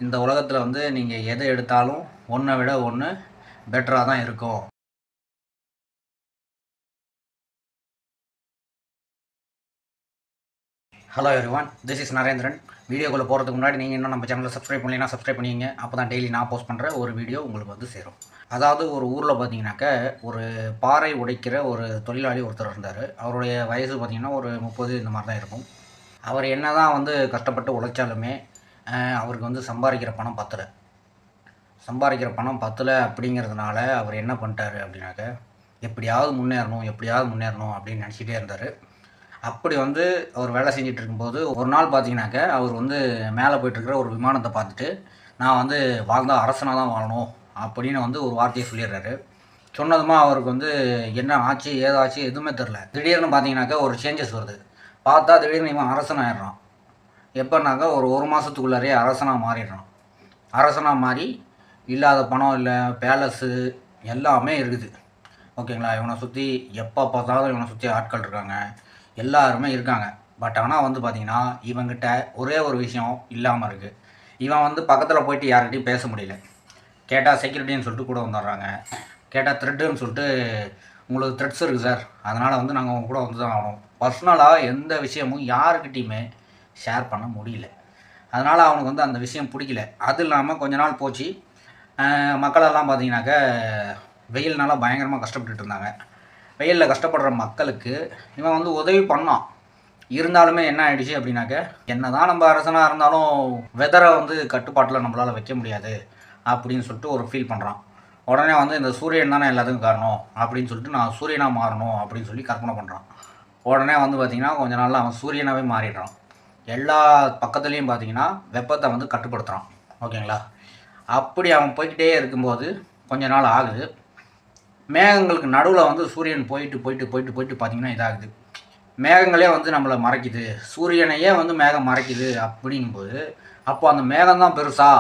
இந்த உலகத்தில் வந்து நீங்கள் எதை எடுத்தாலும் ஒன்றை விட ஒன்று பெட்டராக தான் இருக்கும். Hello everyone, this is Narendran. வீடியோக்குள்ளே போகிறதுக்கு முன்னாடி நீங்கள் இன்னும் நம்ம சேனலில் சப்ஸ்கிரைப் பண்ணலைன்னா சப்ஸ்கிரைப் பண்ணிங்க. அப்போ தான் டெய்லி நான் போஸ்ட் பண்ணுற ஒரு வீடியோ உங்களுக்கு வந்து சேரும். அதாவது ஒரு ஊரில் பார்த்தீங்கன்னாக்க ஒரு பாறை உடைக்கிற ஒரு தொழிலாளி ஒருத்தர் இருந்தார். அவருடைய வயசு பார்த்திங்கன்னா ஒரு 30 இந்த மாதிரி தான் இருக்கும். அவர் என்ன தான் வந்து கஷ்டப்பட்டு உழைச்சாலுமே அவருக்கு வந்து சம்பாதிக்கிற பணம் பத்தலை அப்படிங்கிறதுனால அவர் என்ன பண்ணிட்டார் அப்படின்னாக்க எப்படியாவது முன்னேறணும் அப்படின்னு நினச்சிட்டே இருந்தார். அப்படி வந்து அவர் வேலை செஞ்சுட்டு இருக்கும்போது ஒரு நாள் பார்த்தீங்கன்னாக்க அவர் வந்து மேலே போயிட்டுருக்கிற ஒரு விமானத்தை பார்த்துட்டு நான் வந்து வாழ்ந்தால் அரசனாக தான் வாழணும் அப்படின்னு வந்து ஒரு வார்த்தையை சொல்லிடுறாரு. சொன்னதுமா அவருக்கு வந்து என்ன ஆச்சு ஏதாச்சு எதுவுமே தெரில. திடீர்னு பார்த்தீங்கன்னாக்கா ஒரு சேஞ்சஸ் வருது. பார்த்தா திடீர்னு இவன் அரசனாகிடுறான். எப்போனாக்கா ஒரு மாதத்துக்குள்ளாரே அரசனாக மாறி இல்லாத பணம் இல்லை, பேலஸு எல்லாமே இருக்குது. ஓகேங்களா? இவனை சுற்றி எப்போ பார்த்தாலும் இவனை சுற்றி ஆட்கள் இருக்காங்க, எல்லாருமே இருக்காங்க. பட் ஆனால் வந்து பார்த்திங்கன்னா இவங்கிட்ட ஒரே ஒரு விஷயம் இல்லாமல் இருக்குது. இவன் வந்து பக்கத்தில் போயிட்டு யார்கிட்டையும் பேச முடியல. கேட்டால் செக்யூரிட்டின்னு சொல்லிட்டு கூட வந்துடுறாங்க. கேட்டால் த்ரெட்டுன்னு சொல்லிட்டு உங்களுக்கு த்ரெட்ஸ் இருக்குது சார், அதனால் வந்து நாங்கள் உங்க கூட வந்து தான் ஆகணும். பர்சனலாக எந்த விஷயமும் யாருக்கிட்டையுமே ஷேர் பண்ண முடியல. அதனால் அவனுக்கு வந்து அந்த விஷயம் பிடிக்கல. அது இல்லாமல் கொஞ்ச நாள் போச்சு. மக்களெல்லாம் பார்த்தீங்கன்னாக்க வெயில்னால பயங்கரமாக கஷ்டப்பட்டுட்டு இருந்தாங்க. வெயிலில் கஷ்டப்படுற மக்களுக்கு இவன் வந்து உதவி பண்ணான். இருந்தாலுமே என்ன ஆகிடுச்சு அப்படின்னாக்க என்ன தான் நம்ம அரசனாக இருந்தாலும் வெதரை வந்து கட்டுப்பாட்டில் நம்மளால் வைக்க முடியாது அப்படின்னு சொல்லிட்டு ஒரு ஃபீல் பண்ணுறான். உடனே வந்து இந்த சூரியன் தானே எல்லாத்துக்கும் காரணம் அப்படின்னு சொல்லிட்டு நான் சூரியனாக மாறணும் அப்படின்னு சொல்லி கற்பனை பண்ணுறான். உடனே வந்து பார்த்திங்கன்னா கொஞ்ச நாளில் அவன் சூரியனாகவே மாறிடுறான். எல்லா பக்கத்துலேயும் பார்த்திங்கன்னா வெப்பத்தை வந்து கட்டுப்படுத்துகிறான். ஓகேங்களா? அப்படி அவன் போய்கிட்டே இருக்கும்போது கொஞ்ச நாள் ஆகுது. மேகங்களுக்கு நடுவில் வந்து சூரியன் போயிட்டு பார்த்திங்கன்னா இதாகுது. மேகங்களே வந்து நம்மளை மறைக்குது, சூரியனையே வந்து மேகம் மறைக்குது. அப்படிங்கும்போது அப்போ அந்த மேகம் தான் பெருசா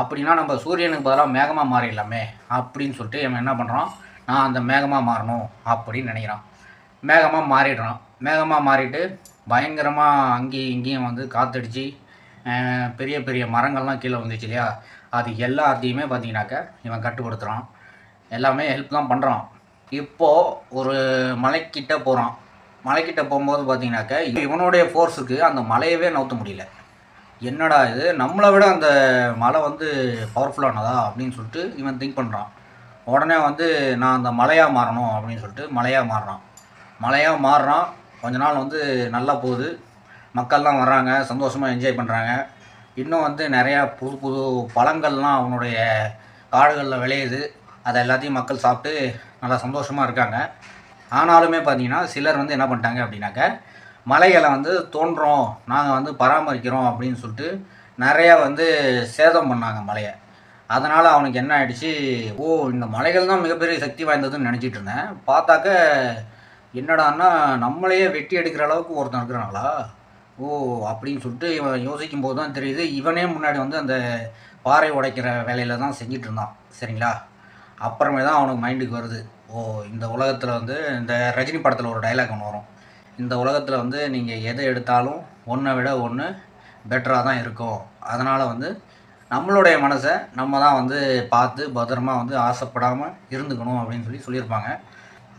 அப்படின்னா நம்ம சூரியனுக்கு பதிலாக மேகமாக மாறிடலாமே அப்படின்னு சொல்லிட்டு அவன் என்ன பண்ணுறான், நான் அந்த மேகமாக மாறணும் அப்படின்னு நினைக்கிறான். மேகமாக மாறிட்டு பயங்கரமாக அங்கேயும் இங்கேயும் வந்து காற்றடிச்சு பெரிய பெரிய மரங்கள்லாம் கீழே வந்துச்சு இல்லையா, அது எல்லாத்தையுமே பார்த்தீங்கன்னாக்க இவன் கட்டுப்படுத்துகிறான். எல்லாமே ஹெல்ப் தான் பண்ணுறான். இப்போது ஒரு மலைக்கிட்ட போகும்போது பார்த்தீங்கன்னாக்க இவனுடைய ஃபோர்ஸுக்கு அந்த மலையவே நவுத்த முடியல. என்னடா இது, நம்மளை விட அந்த மலை வந்து பவர்ஃபுல்லானதா அப்படின்னு சொல்லிட்டு இவன் திங்க் பண்ணுறான். உடனே வந்து நான் அந்த மலையாக மாறணும் அப்படின்னு சொல்லிட்டு மலையாக மாறுறான். கொஞ்ச நாள் வந்து நல்லா போகுது. மக்கள்லாம் வர்றாங்க, சந்தோஷமாக என்ஜாய் பண்ணுறாங்க. இன்னும் வந்து நிறையா புது புது பழங்கள்லாம் அவனுடைய காடுகளில் விளையுது. அதை எல்லாத்தையும் மக்கள் சாப்பிட்டு நல்லா சந்தோஷமாக இருக்காங்க. ஆனாலுமே பார்த்திங்கன்னா சிலர் வந்து என்ன பண்ணிட்டாங்க அப்படின்னாக்க மலைகளை வந்து தோன்றோம், நாங்கள் வந்து பராமரிக்கிறோம் அப்படின்னு சொல்லிட்டு நிறையா வந்து சேதம் பண்ணாங்க மலையை. அதனால் அவனுக்கு என்ன ஆகிடுச்சு, இந்த மலைகள் தான் மிகப்பெரிய சக்தி வாய்ந்ததுன்னு நினச்சிட்டு இருந்தேன். பார்த்தாக்க என்னடான்னா நம்மளையே வெட்டி எடுக்கிற அளவுக்கு ஒருத்தன் இருக்கிறாங்களா அப்படின்னு சொல்லிட்டு இவன் யோசிக்கும் போது தான் தெரியுது, இவனே முன்னாடி வந்து அந்த பாறை உடைக்கிற வேலையில் தான் செஞ்சிட்டு இருந்தான். சரிங்களா? அப்புறமே தான் அவனுக்கு மைண்டுக்கு வருது, இந்த உலகத்தில் வந்து இந்த ரஜினி படத்தில் ஒரு டைலாக் ஒன்று வரும், இந்த உலகத்தில் வந்து நீங்கள் எதை எடுத்தாலும் ஒன்றை விட ஒன்று பெட்டராக தான் இருக்கும். அதனால் வந்து நம்மளுடைய மனசை நம்ம தான் வந்து பார்த்து பத்திரமா வந்து ஆசைப்படாமல் இருந்துக்கணும் அப்படின்னு சொல்லியிருப்பாங்க.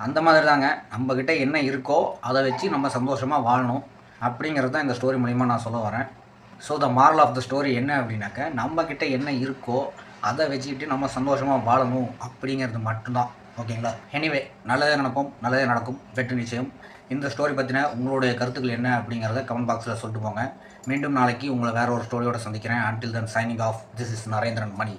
அந்த மாதிரி தாங்க நம்மக்கிட்ட என்ன இருக்கோ அதை வச்சு நம்ம சந்தோஷமாக வாழணும் அப்படிங்கிறது தான் இந்த ஸ்டோரி மூலிமா நான் சொல்ல வரேன். So the moral of the story என்ன அப்படின்னாக்க நம்மக்கிட்ட என்ன இருக்கோ அதை வச்சுக்கிட்டு நம்ம சந்தோஷமாக வாழணும் அப்படிங்கிறது மட்டும்தான். ஓகேங்களா? எனிவே, நல்லதே நினைப்போம், நல்லதே நடக்கும், வெற்றி நிச்சயம். இந்த ஸ்டோரி பற்றின உங்களுடைய கருத்துக்கள் என்ன அப்படிங்கிறத கமெண்ட் பாக்ஸில் சொல்லிட்டு போங்க. மீண்டும் நாளைக்கு உங்களை வேறு ஒரு ஸ்டோரியோடு சந்திக்கிறேன். Until then signing off. This is Narendran money.